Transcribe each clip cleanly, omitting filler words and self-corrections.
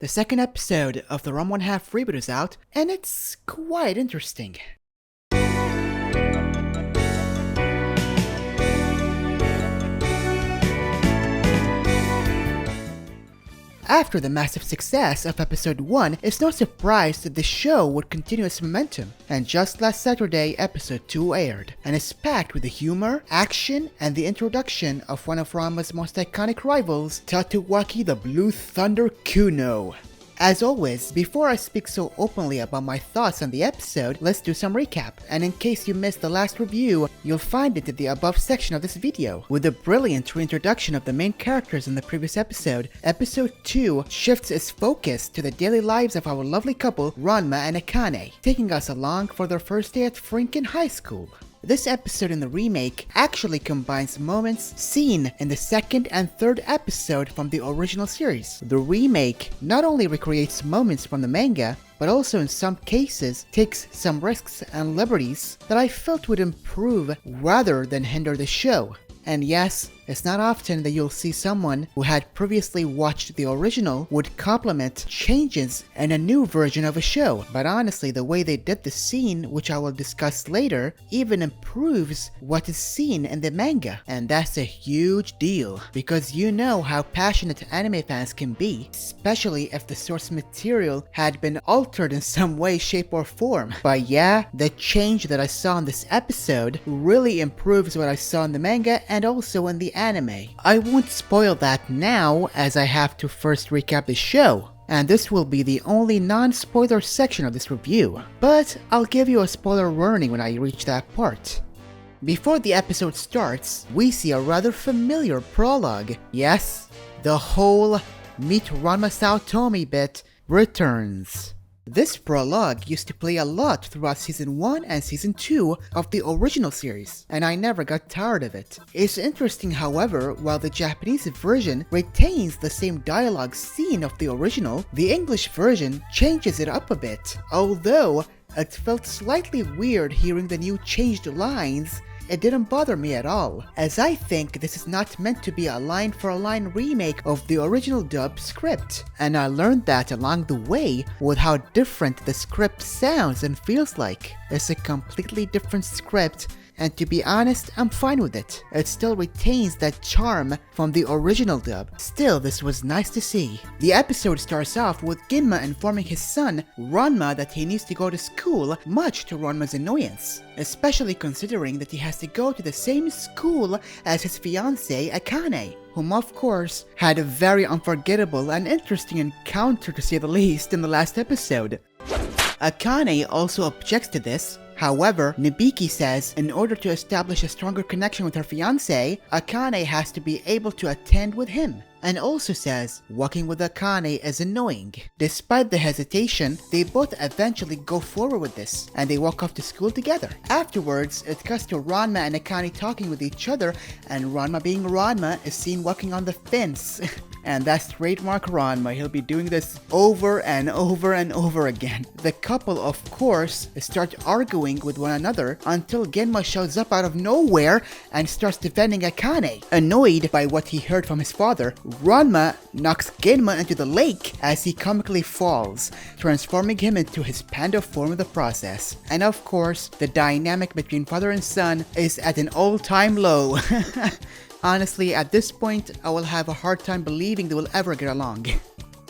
The second episode of the Ranma 1/2 reboot is out, and it's quite interesting. After the massive success of episode 1, it's no surprise that the show would continue its momentum, and just last Saturday, episode 2 aired, and is packed with the humor, action, and the introduction of one of Ranma's most iconic rivals, Tatewaki the Blue Thunder Kuno. As always, before I speak so openly about my thoughts on the episode, let's do some recap, and in case you missed the last review, you'll find it in the above section of this video. With the brilliant reintroduction of the main characters in the previous episode, episode 2 shifts its focus to the daily lives of our lovely couple, Ranma and Akane, taking us along for their first day at Furinkan High School. This episode in the remake actually combines moments seen in the second and third episode from the original series. The remake not only recreates moments from the manga, but also in some cases takes some risks and liberties that I felt would improve rather than hinder the show. And yes, it's not often that you'll see someone who had previously watched the original would compliment changes in a new version of a show, but honestly the way they did the scene, which I will discuss later, even improves what is seen in the manga, and that's a huge deal, because you know how passionate anime fans can be, especially if the source material had been altered in some way, shape or form. But yeah, the change that I saw in this episode really improves what I saw in the manga and also in the anime. I won't spoil that now, as I have to first recap the show, and this will be the only non-spoiler section of this review, but I'll give you a spoiler warning when I reach that part. Before the episode starts, we see a rather familiar prologue. Yes, the whole Meet Ranma Saotome bit returns. This prologue used to play a lot throughout season 1 and season 2 of the original series, and I never got tired of it. It's interesting, however, while the Japanese version retains the same dialogue scene of the original, the English version changes it up a bit. Although it felt slightly weird hearing the new changed lines, it didn't bother me at all, as I think this is not meant to be a line-for-line remake of the original dub script, and I learned that along the way with how different the script sounds and feels like. It's a completely different script, and to be honest, I'm fine with it. It still retains that charm from the original dub. Still, this was nice to see. The episode starts off with Ginma informing his son, Ranma, that he needs to go to school, much to Ranma's annoyance, especially considering that he has to go to the same school as his fiancée, Akane, whom of course had a very unforgettable and interesting encounter to say the least in the last episode. Akane also objects to this. However, Nibiki says in order to establish a stronger connection with her fiancé, Akane has to be able to attend with him, and also says walking with Akane is annoying. Despite the hesitation, they both eventually go forward with this, and they walk off to school together. Afterwards, it cuts to Ranma and Akane talking with each other, and Ranma being Ranma is seen walking on the fence. And that's trademark Ranma, he'll be doing this over and over and over again. The couple, of course, start arguing with one another until Genma shows up out of nowhere and starts defending Akane. Annoyed by what he heard from his father, Ranma knocks Genma into the lake as he comically falls, transforming him into his panda form in the process. And of course, the dynamic between father and son is at an all-time low. Honestly, at this point, I will have a hard time believing they will ever get along.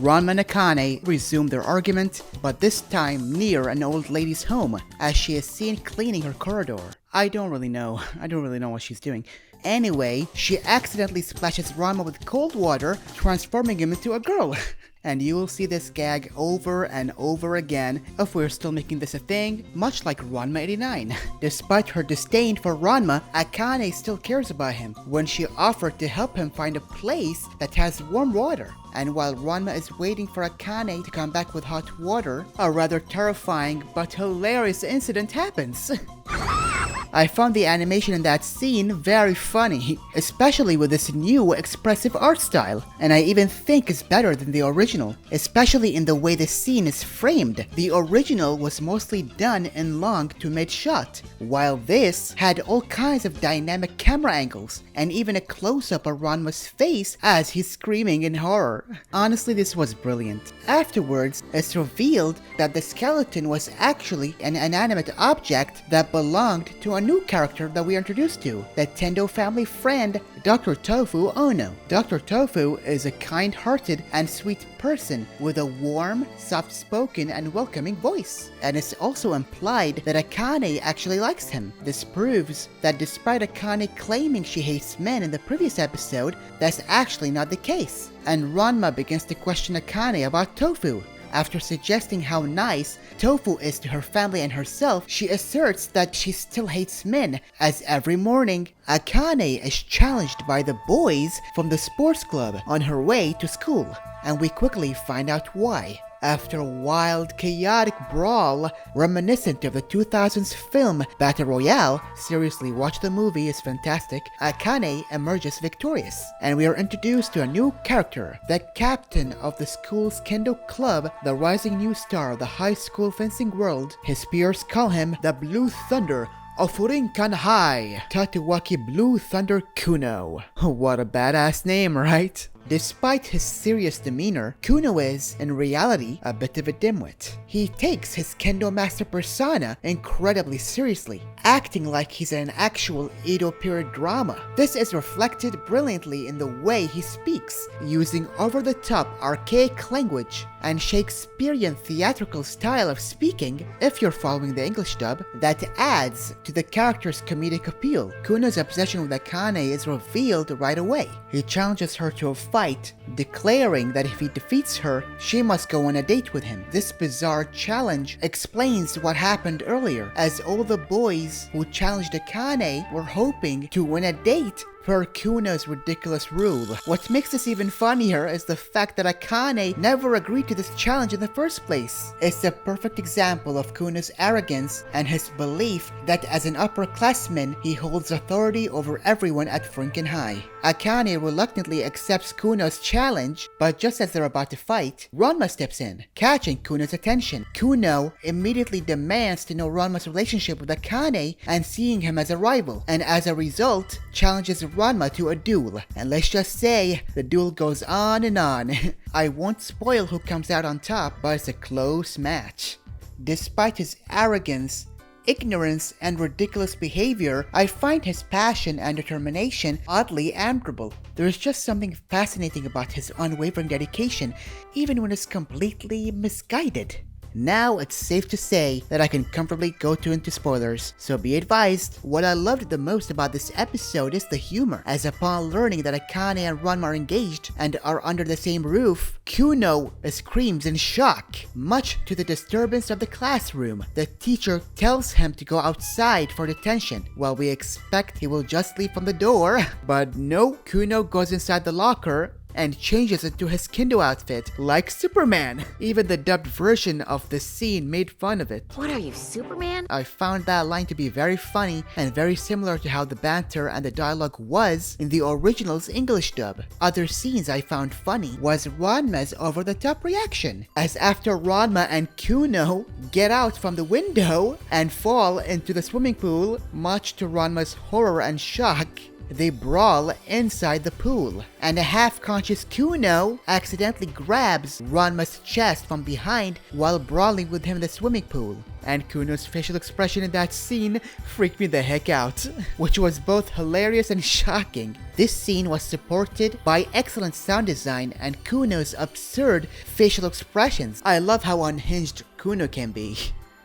Ranma and Akane resume their argument, but this time near an old lady's home, as she is seen cleaning her corridor. I don't really know what she's doing. Anyway, she accidentally splashes Ranma with cold water, transforming him into a girl. And you will see this gag over and over again if we're still making this a thing, much like Ranma 89. Despite her disdain for Ranma, Akane still cares about him when she offered to help him find a place that has warm water. And while Ranma is waiting for Akane to come back with hot water, a rather terrifying but hilarious incident happens. I found the animation in that scene very funny, especially with this new expressive art style, and I even think it's better than the original, especially in the way the scene is framed. The original was mostly done in long to mid shot, while this had all kinds of dynamic camera angles, and even a close-up of Ranma's face as he's screaming in horror. Honestly, this was brilliant. Afterwards, it's revealed that the skeleton was actually an inanimate object that belonged to a new character that we are introduced to, the Tendo family friend, Dr. Tofu Ono. Dr. Tofu is a kind-hearted and sweet person with a warm, soft-spoken and welcoming voice, and it's also implied that Akane actually likes him. This proves that despite Akane claiming she hates men in the previous episode, that's actually not the case, and Ranma begins to question Akane about Tofu. After suggesting how nice Tofu is to her family and herself, she asserts that she still hates men, as every morning, Akane is challenged by the boys from the sports club on her way to school, and we quickly find out why. After a wild, chaotic brawl reminiscent of the 2000s film Battle Royale, seriously watch the movie, it's fantastic, Akane emerges victorious, and we are introduced to a new character, the captain of the school's kendo club, the rising new star of the high school fencing world. His peers call him the Blue Thunder of Furinkan High, Tatewaki Blue Thunder Kuno. What a badass name, right? Despite his serious demeanor, Kuno is, in reality, a bit of a dimwit. He takes his kendo master persona incredibly seriously, acting like he's in an actual Edo period drama. This is reflected brilliantly in the way he speaks, using over-the-top archaic language and Shakespearean theatrical style of speaking, if you're following the English dub, that adds to the character's comedic appeal. Kuno's obsession with Akane is revealed right away. He challenges her to a fight, declaring that if he defeats her, she must go on a date with him. This bizarre challenge explains what happened earlier, as all the boys who challenged Akane were hoping to win a date per Kuno's ridiculous rule. What makes this even funnier is the fact that Akane never agreed to this challenge in the first place. It's a perfect example of Kuno's arrogance and his belief that as an upperclassman, he holds authority over everyone at Furinkan High. Akane reluctantly accepts Kuno's challenge, but just as they're about to fight, Ranma steps in, catching Kuno's attention. Kuno immediately demands to know Ranma's relationship with Akane and seeing him as a rival, and as a result, challenges Ranma to a duel. And let's just say, the duel goes on and on. I won't spoil who comes out on top, but it's a close match. Despite his arrogance, ignorance, and ridiculous behavior, I find his passion and determination oddly admirable. There is just something fascinating about his unwavering dedication, even when it's completely misguided. Now it's safe to say that I can comfortably go into spoilers, so be advised. What I loved the most about this episode is the humor, as upon learning that Akane and Ranma are engaged and are under the same roof, Kuno screams in shock. Much to the disturbance of the classroom, the teacher tells him to go outside for detention, while we expect he will just leave from the door. But no, Kuno goes inside the locker and changes into his kendo outfit like Superman. Even the dubbed version of the scene made fun of it. What are you, Superman? I found that line to be very funny and very similar to how the banter and the dialogue was in the original's English dub. Other scenes I found funny was Ranma's over-the-top reaction, as after Ranma and Kuno get out from the window and fall into the swimming pool, much to Ranma's horror and shock, they brawl inside the pool, and a half-conscious Kuno accidentally grabs Ranma's chest from behind while brawling with him in the swimming pool. And Kuno's facial expression in that scene freaked me the heck out, which was both hilarious and shocking. This scene was supported by excellent sound design and Kuno's absurd facial expressions. I love how unhinged Kuno can be.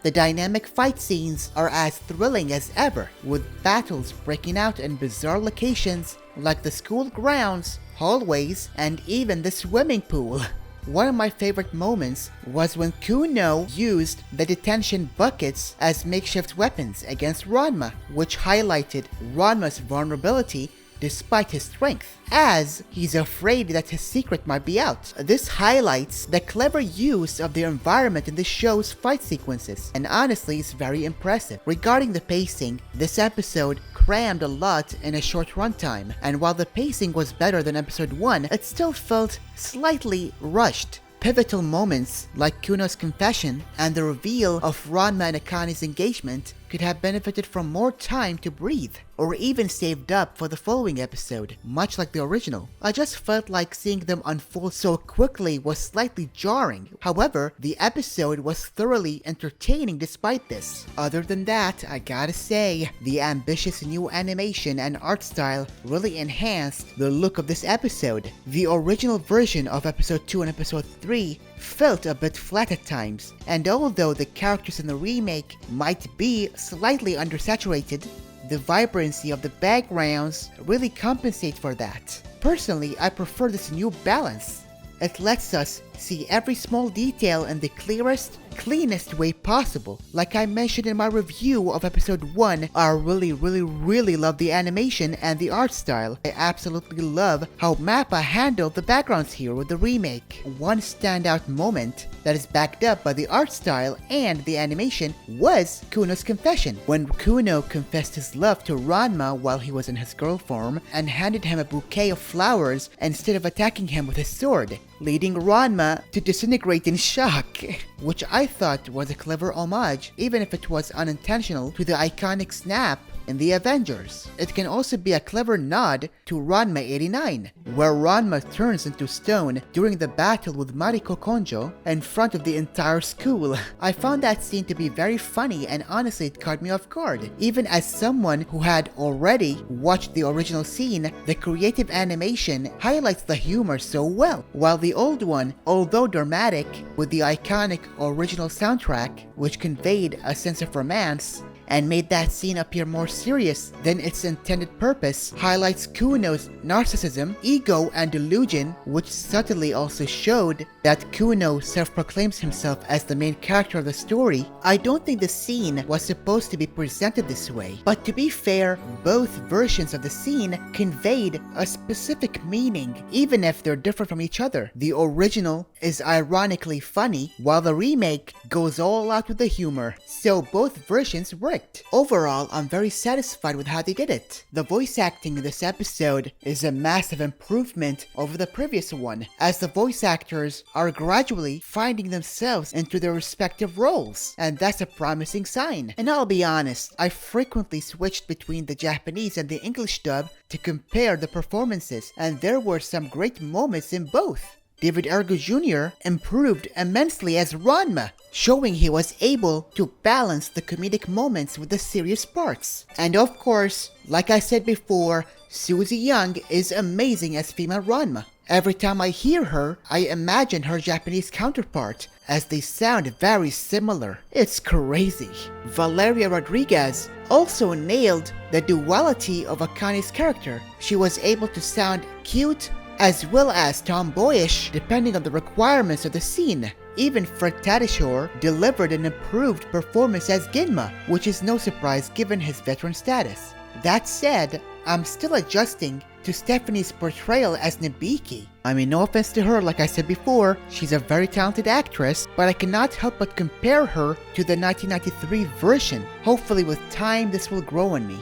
The dynamic fight scenes are as thrilling as ever, with battles breaking out in bizarre locations like the school grounds, hallways, and even the swimming pool. One of my favorite moments was when Kuno used the detention buckets as makeshift weapons against Ranma, which highlighted Ranma's vulnerability despite his strength, as he's afraid that his secret might be out. This highlights the clever use of the environment in the show's fight sequences, and honestly is very impressive. Regarding the pacing, this episode crammed a lot in a short runtime, and while the pacing was better than episode 1, it still felt slightly rushed. Pivotal moments like Kuno's confession and the reveal of Ranma and Akane's engagement could have benefited from more time to breathe, or even saved up for the following episode, much like the original. I just felt like seeing them unfold so quickly was slightly jarring. However, the episode was thoroughly entertaining despite this. Other than that, I gotta say, the ambitious new animation and art style really enhanced the look of this episode. The original version of episode 2 and episode 3 felt a bit flat at times, and although the characters in the remake might be slightly undersaturated, the vibrancy of the backgrounds really compensate for that. Personally, I prefer this new balance. It lets us see every small detail in the clearest, cleanest way possible. Like I mentioned in my review of episode 1, I really love the animation and the art style. I absolutely love how MAPPA handled the backgrounds here with the remake. One standout moment that is backed up by the art style and the animation was Kuno's confession. When Kuno confessed his love to Ranma while he was in his girl form and handed him a bouquet of flowers instead of attacking him with his sword, leading Ranma to disintegrate in shock, which I thought was a clever homage, even if it was unintentional, to the iconic snap in the Avengers. It can also be a clever nod to Ranma 89, where Ranma turns into stone during the battle with Mariko Konjo in front of the entire school. I found that scene to be very funny, and honestly it caught me off guard. Even as someone who had already watched the original scene, the creative animation highlights the humor so well, while the old one, although dramatic, with the iconic original soundtrack, which conveyed a sense of romance, and made that scene appear more serious than its intended purpose, highlights Kuno's narcissism, ego, and delusion, which subtly also showed that Kuno self-proclaims himself as the main character of the story. I don't think the scene was supposed to be presented this way, but to be fair, both versions of the scene conveyed a specific meaning, even if they're different from each other. The original is ironically funny, while the remake goes all out with the humor, so both versions work. Overall, I'm very satisfied with how they did it. The voice acting in this episode is a massive improvement over the previous one, as the voice actors are gradually finding themselves into their respective roles, and that's a promising sign. And I'll be honest, I frequently switched between the Japanese and the English dub to compare the performances, and there were some great moments in both. David Ergo Jr. improved immensely as Ranma, showing he was able to balance the comedic moments with the serious parts. And of course, like I said before, Suzy Young is amazing as female Ranma. Every time I hear her, I imagine her Japanese counterpart, as they sound very similar. It's crazy. Valeria Rodriguez also nailed the duality of Akane's character. She was able to sound cute as well as tomboyish depending on the requirements of the scene. Even Fred Tatasciore delivered an improved performance as Ginma, which is no surprise given his veteran status. That said, I'm still adjusting to Stephanie's portrayal as Nabiki. I mean, no offense to her, like I said before, she's a very talented actress, but I cannot help but compare her to the 1993 version. Hopefully with time this will grow on me.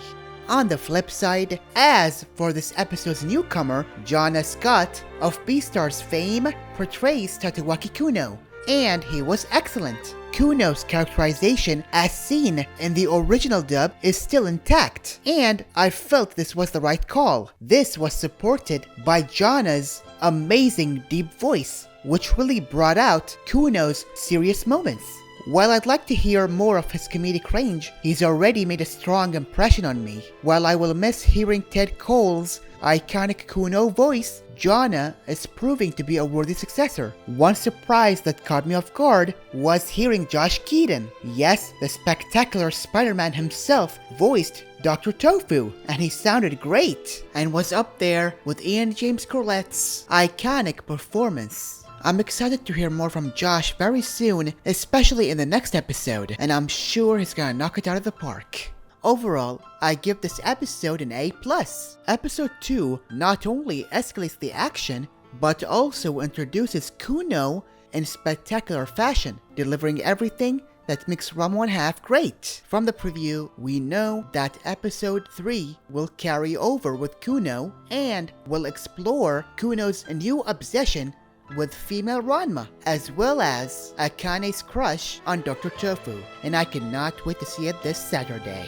On the flip side, as for this episode's newcomer, John S. Scott of Beastars fame portrays Tatewaki Kuno, and he was excellent. Kuno's characterization as seen in the original dub is still intact, and I felt this was the right call. This was supported by Jonna's amazing deep voice, which really brought out Kuno's serious moments. While I'd like to hear more of his comedic range, he's already made a strong impression on me. While I will miss hearing Ted Cole's iconic Kuno voice, Jonna is proving to be a worthy successor. One surprise that caught me off guard was hearing Josh Keaton. Yes, the spectacular Spider-Man himself voiced Dr. Tofu, and he sounded great, and was up there with Ian James Corlette's iconic performance. I'm excited to hear more from Josh very soon, especially in the next episode, and I'm sure he's gonna knock it out of the park. Overall, I give this episode an A+. Episode 2 not only escalates the action, but also introduces Kuno in spectacular fashion, delivering everything that makes Ranma 1/2 great. From the preview, we know that episode 3 will carry over with Kuno and will explore Kuno's new obsession with female Ranma, as well as Akane's crush on Dr. Tofu, and I cannot wait to see it this Saturday.